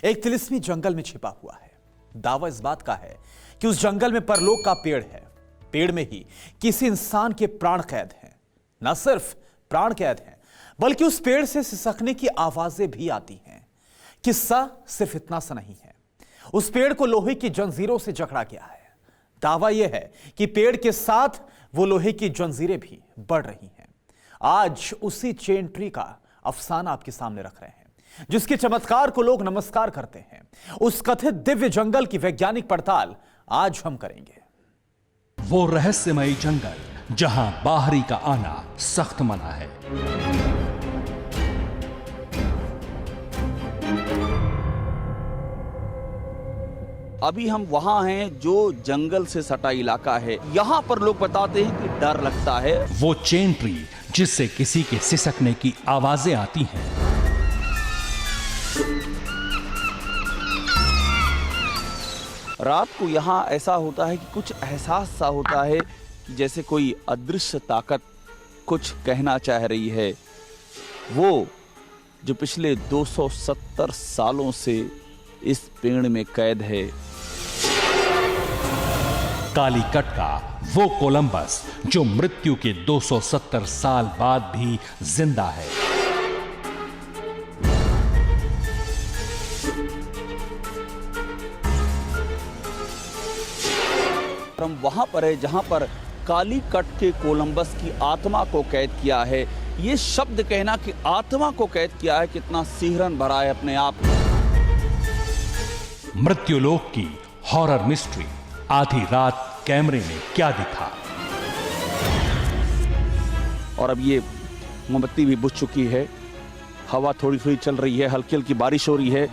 एक तिलिस्मी जंगल में छिपा हुआ है। दावा इस बात का है कि उस जंगल में परलोक का पेड़ है। पेड़ में ही किसी इंसान के प्राण कैद हैं। न सिर्फ प्राण कैद हैं, बल्कि उस पेड़ से सिसकने की आवाजें भी आती हैं। किस्सा सिर्फ इतना सा नहीं है, उस पेड़ को लोहे की जंजीरों से जकड़ा गया है। दावा यह है कि पेड़ के साथ वो लोहे की जंजीरें भी बढ़ रही हैं। आज उसी चेन ट्री का अफसाना आपके सामने रख रहे हैं, जिसके चमत्कार को लोग नमस्कार करते हैं। उस कथित दिव्य जंगल की वैज्ञानिक पड़ताल आज हम करेंगे। वो रहस्यमयी जंगल जहां बाहरी का आना सख्त मना है। अभी हम वहाँ हैं जो जंगल से सटा इलाका है। यहाँ पर लोग बताते हैं कि डर लगता है। वो चेन ट्री जिससे किसी के सिसकने की आवाजें आती हैं। रात को यहाँ ऐसा होता है कि कुछ एहसास सा होता है कि जैसे कोई अदृश्य ताकत कुछ कहना चाह रही है। वो जो पिछले 270 सालों से इस पेड़ में कैद है। कालीकट का वो कोलंबस जो मृत्यु के 270 साल बाद भी जिंदा है। हम वहां पर है जहां पर कालीकट के कोलंबस की आत्मा को कैद किया है। ये शब्द कहना कि आत्मा को कैद किया है कितना सिहरन भरा है अपने आप। मृत्युलोक की हॉरर मिस्ट्री। आधी रात कैमरे में क्या दिखा। और अब ये मोमबत्ती भी बुझ चुकी है। हवा थोड़ी थोड़ी चल रही है, हल्की हल्की बारिश हो रही है।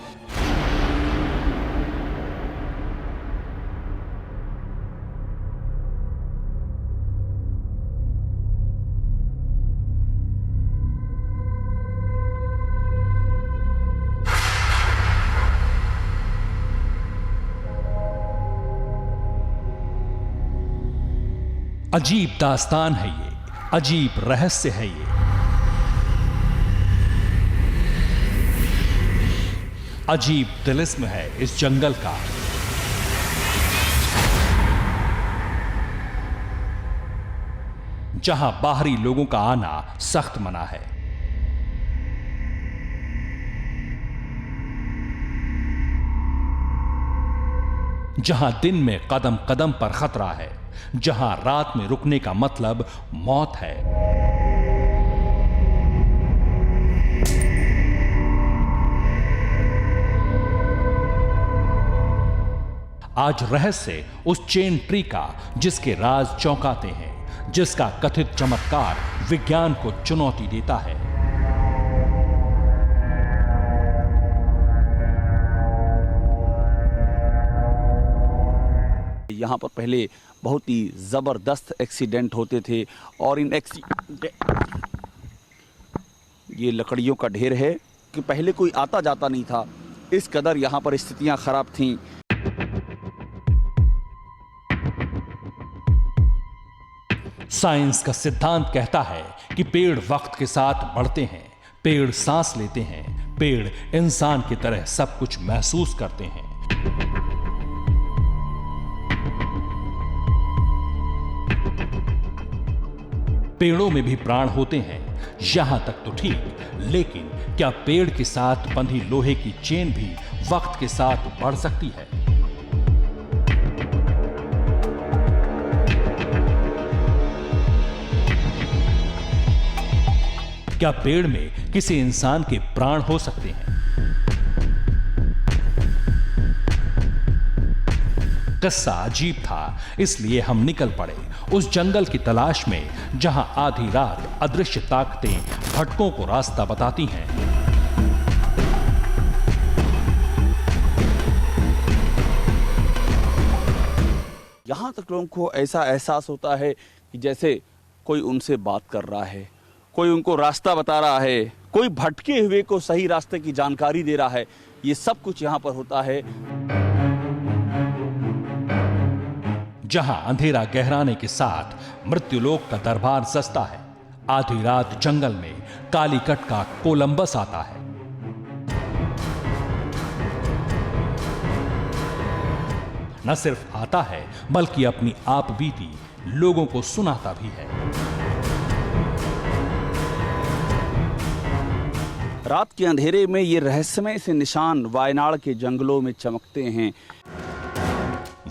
अजीब दास्तान है ये, अजीब रहस्य है ये। अजीब तिलिस्म है इस जंगल का। जहां बाहरी लोगों का आना सख्त मना है। जहां दिन में कदम कदम पर खतरा है, जहां रात में रुकने का मतलब मौत है। आज रहस्य उस चेन ट्री का जिसके राज चौंकाते हैं, जिसका कथित चमत्कार विज्ञान को चुनौती देता है। यहाँ पर पहले बहुत ही जबरदस्त एक्सीडेंट होते थे और इन ये लकड़ियों का ढेर है कि पहले कोई आता जाता नहीं था। इस कदर यहाँ पर स्थितियां खराब थीं। साइंस का सिद्धांत कहता है कि पेड़ वक्त के साथ बढ़ते हैं, पेड़ सांस लेते हैं, पेड़ इंसान की तरह सब कुछ महसूस करते हैं। पेड़ों में भी प्राण होते हैं, यहां तक तो ठीक, लेकिन क्या पेड़ के साथ बंधी लोहे की चेन भी वक्त के साथ बढ़ सकती है? क्या पेड़ में किसी इंसान के प्राण हो सकते हैं? किस्सा अजीब था, इसलिए हम निकल पड़े उस जंगल की तलाश में जहां आधी रात अदृश्य ताकतें भटकों को रास्ता बताती हैं। यहां तक लोगों को ऐसा एहसास होता है कि जैसे कोई उनसे बात कर रहा है, कोई उनको रास्ता बता रहा है, कोई भटके हुए को सही रास्ते की जानकारी दे रहा है। ये सब कुछ यहां पर होता है। जहां अंधेरा गहराने के साथ मृत्युलोक का दरबार सजता है। आधी रात जंगल में कालीकट का कोलंबस आता है। न सिर्फ आता है बल्कि अपनी आप बीती लोगों को सुनाता भी है। रात के अंधेरे में ये रहस्यमय से निशान वायनाड के जंगलों में चमकते हैं।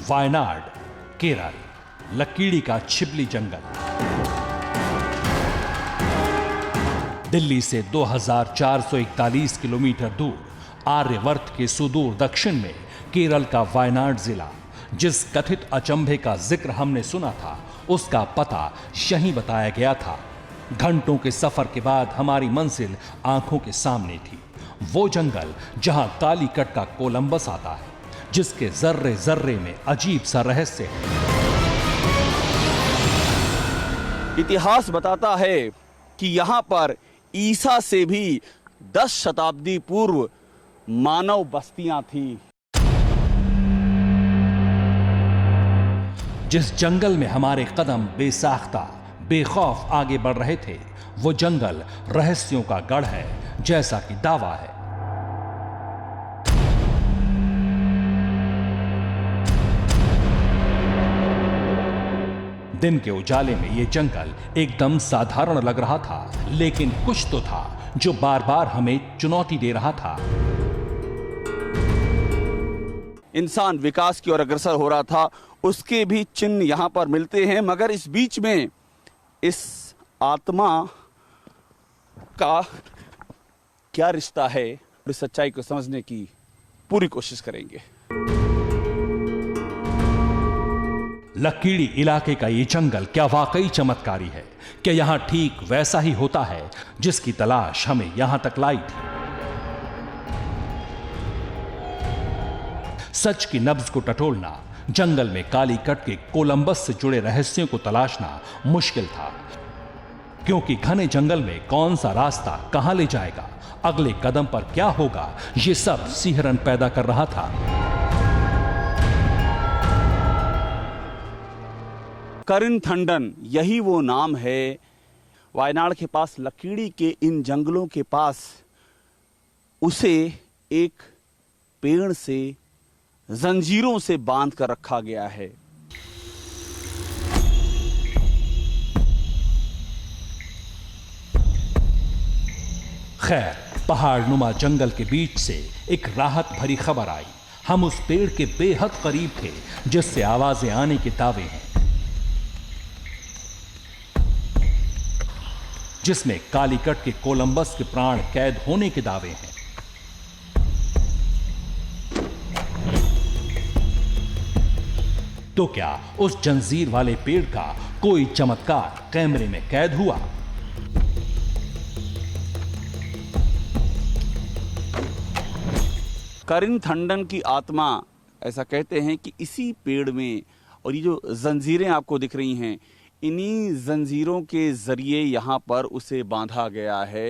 वायनाड, केरल, लकीड़ी का छिपली जंगल। दिल्ली से 2441 किलोमीटर दूर आर्यवर्त के सुदूर दक्षिण में केरल का वायनाड जिला, जिस कथित अचंभे का जिक्र हमने सुना था, उसका पता यहीं बताया गया था। घंटों के सफर के बाद हमारी मंजिल आंखों के सामने थी। वो जंगल जहां कालीकट का कोलंबस आता है, जिसके जर्रे जर्रे में अजीब सा रहस्य है। इतिहास बताता है कि यहां पर ईसा से भी 10 शताब्दी पूर्व मानव बस्तियां थी। जिस जंगल में हमारे कदम बेसाख्ता बेखौफ आगे बढ़ रहे थे, वो जंगल रहस्यों का गढ़ है, जैसा कि दावा है। दिन के उजाले में यह जंगल एकदम साधारण लग रहा था, लेकिन कुछ तो था जो बार बार हमें चुनौती दे रहा था। इंसान विकास की ओर अग्रसर हो रहा था, उसके भी चिन्ह यहां पर मिलते हैं, मगर इस बीच में इस आत्मा का क्या रिश्ता है, इस सच्चाई को समझने की पूरी कोशिश करेंगे। लकीड़ी इलाके का ये जंगल क्या वाकई चमत्कारी है? क्या यहां ठीक वैसा ही होता है जिसकी तलाश हमें यहां तक लाई थी? सच की नब्ज को टटोलना, जंगल में कालीकट के कोलंबस से जुड़े रहस्यों को तलाशना मुश्किल था, क्योंकि घने जंगल में कौन सा रास्ता कहां ले जाएगा, अगले कदम पर क्या होगा, यह सब सिहरन पैदा कर रहा था। करिनथंडन, यही वो नाम है। वायनाड के पास लकीड़ी के इन जंगलों के पास उसे एक पेड़ से जंजीरों से बांध कर रखा गया है। खैर, पहाड़ नुमा जंगल के बीच से एक राहत भरी खबर आई। हम उस पेड़ के बेहद करीब थे जिससे आवाजें आने के दावे हैं, जिसमें कालीकट के कोलंबस के प्राण कैद होने के दावे हैं। तो क्या उस जंजीर वाले पेड़ का कोई चमत्कार कैमरे में कैद हुआ? करिनथंडन की आत्मा, ऐसा कहते हैं कि इसी पेड़ में, और ये जो जंजीरें आपको दिख रही हैं, इन्हीं जंजीरों के जरिए यहां पर उसे बांधा गया है।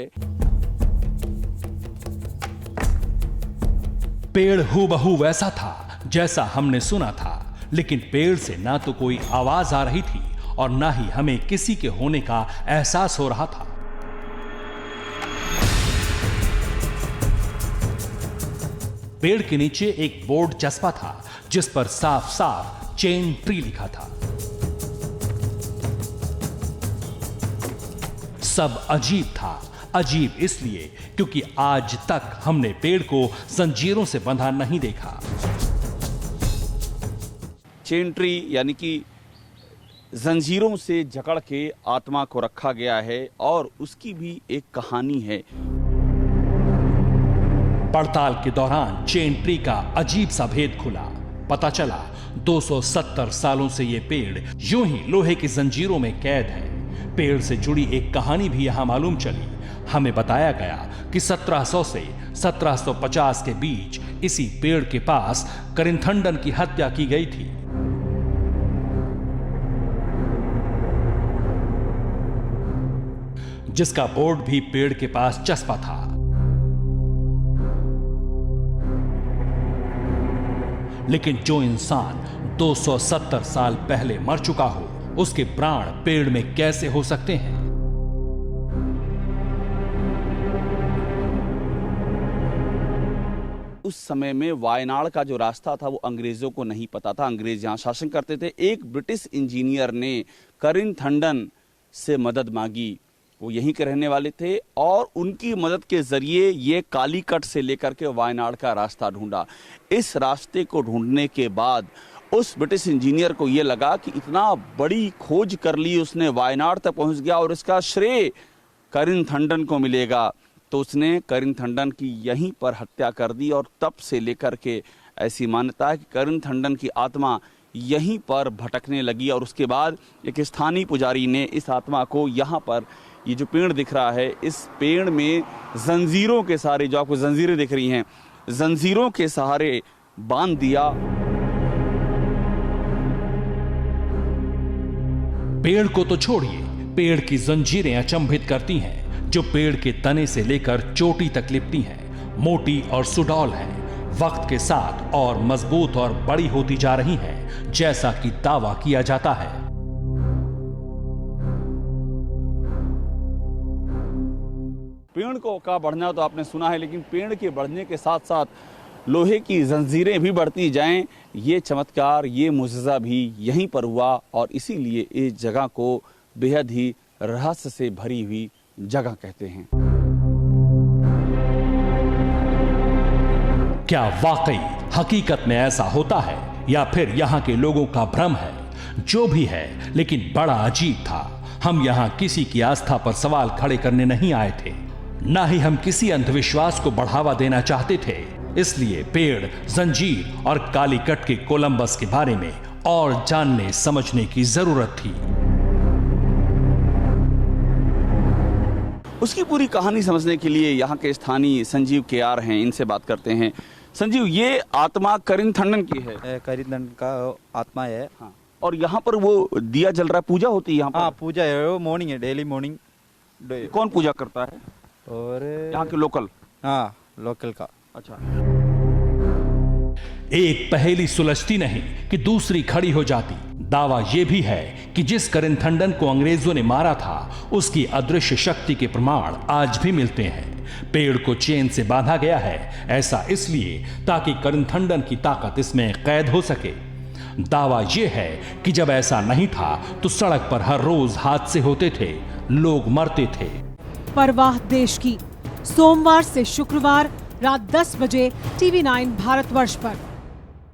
पेड़ हूबहू वैसा था जैसा हमने सुना था, लेकिन पेड़ से ना तो कोई आवाज आ रही थी और ना ही हमें किसी के होने का एहसास हो रहा था। पेड़ के नीचे एक बोर्ड चस्पा था जिस पर साफ साफ चेन ट्री लिखा था। सब अजीब था। अजीब इसलिए क्योंकि आज तक हमने पेड़ को जंजीरों से बंधा नहीं देखा। चेन ट्री यानी कि जंजीरों से जकड़ के आत्मा को रखा गया है, और उसकी भी एक कहानी है। पड़ताल के दौरान चेन ट्री का अजीब सा भेद खुला। पता चला 270 सालों से यह पेड़ यूं ही लोहे की जंजीरों में कैद है। पेड़ से जुड़ी एक कहानी भी यहां मालूम चली। हमें बताया गया कि 1700 से 1750 के बीच इसी पेड़ के पास करिनथंडन की हत्या की गई थी। जिसका बोर्ड भी पेड़ के पास चस्पा था। लेकिन जो इंसान 270 साल पहले मर चुका हो, उसके प्राण पेड़ में कैसे हो सकते हैं? उस समय में वायनाड का जो रास्ता था वो अंग्रेजों को नहीं पता था। अंग्रेज यहाँ शासन करते थे। एक ब्रिटिश इंजीनियर ने करिंथंडन से मदद मांगी। वो यहीं के रहने वाले थे और उनकी मदद के जरिए ये कालीकट से लेकर के वायनाड का रास्ता ढूंढा। इस रास्ते को ढूंढने के बाद उस ब्रिटिश इंजीनियर को ये लगा कि इतना बड़ी खोज कर ली उसने, वायनाड तक पहुंच गया और इसका श्रेय करिंथंडन को मिलेगा। तो उसने करिंथंडन की यहीं पर हत्या कर दी और तब से लेकर के ऐसी मान्यता है कि करिंथंडन की आत्मा यहीं पर भटकने लगी। और उसके बाद एक स्थानीय पुजारी ने इस आत्मा को यहाँ पर, ये जो पेड़ दिख रहा है, इस पेड़ में जंजीरों के सहारे, जो आपको जंजीरें दिख रही हैं, जंजीरों के सहारे बांध दिया। पेड़ को तो छोड़िए, पेड़ की जंजीरें अचंभित करती हैं, जो पेड़ के तने से लेकर चोटी तक लिपटी हैं, मोटी और सुडौल हैं, वक्त के साथ और मजबूत और बड़ी होती जा रही हैं, जैसा कि दावा किया जाता है। पेड़ का बढ़ना तो आपने सुना है, लेकिन पेड़ के बढ़ने के साथ साथ लोहे की जंजीरें भी बढ़ती जाएं, ये चमत्कार, ये मुजज़ा भी यहीं पर हुआ। और इसीलिए इस जगह को बेहद ही रहस्य से भरी हुई जगह कहते हैं। क्या वाकई हकीकत में ऐसा होता है या फिर यहाँ के लोगों का भ्रम है? जो भी है, लेकिन बड़ा अजीब था। हम यहाँ किसी की आस्था पर सवाल खड़े करने नहीं आए थे, ना ही हम किसी अंधविश्वास को बढ़ावा देना चाहते थे। इसलिए पेड़, जंजीर और कालीकट के कोलंबस के बारे में और जानने समझने की जरूरत थी। उसकी पूरी कहानी समझने के लिए यहाँ के स्थानीय संजीव केआर हैं, इनसे बात करते हैं। संजीव, ये आत्मा करिंथंडन की है? करिंथंडन का आत्मा है। हाँ। और यहाँ पर वो दिया जल रहा है, पूजा होती है यहाँ पर? हाँ, पूजा है, वो मॉर्निंग है, डेली मॉर्निंग। कौन पूजा करता है? और यहाँ के लोकल? हाँ, लोकल का। अच्छा। एक पहेली सुलझती नहीं कि दूसरी खड़ी हो जाती। दावा यह भी है कि जिस करिंथंडन को अंग्रेजों ने मारा था, उसकी अदृश्य शक्ति के प्रमाण आज भी मिलते हैं। पेड़ को चेन से बांधा गया है, ऐसा इसलिए ताकि करिंथंडन की ताकत इसमें कैद हो सके। दावा यह है कि जब ऐसा नहीं था तो सड़क पर हर रोज हादसे होते थे, लोग मरते थे। परवाह देश की, सोमवार से शुक्रवार रात 10 बजे TV9 भारतवर्ष पर।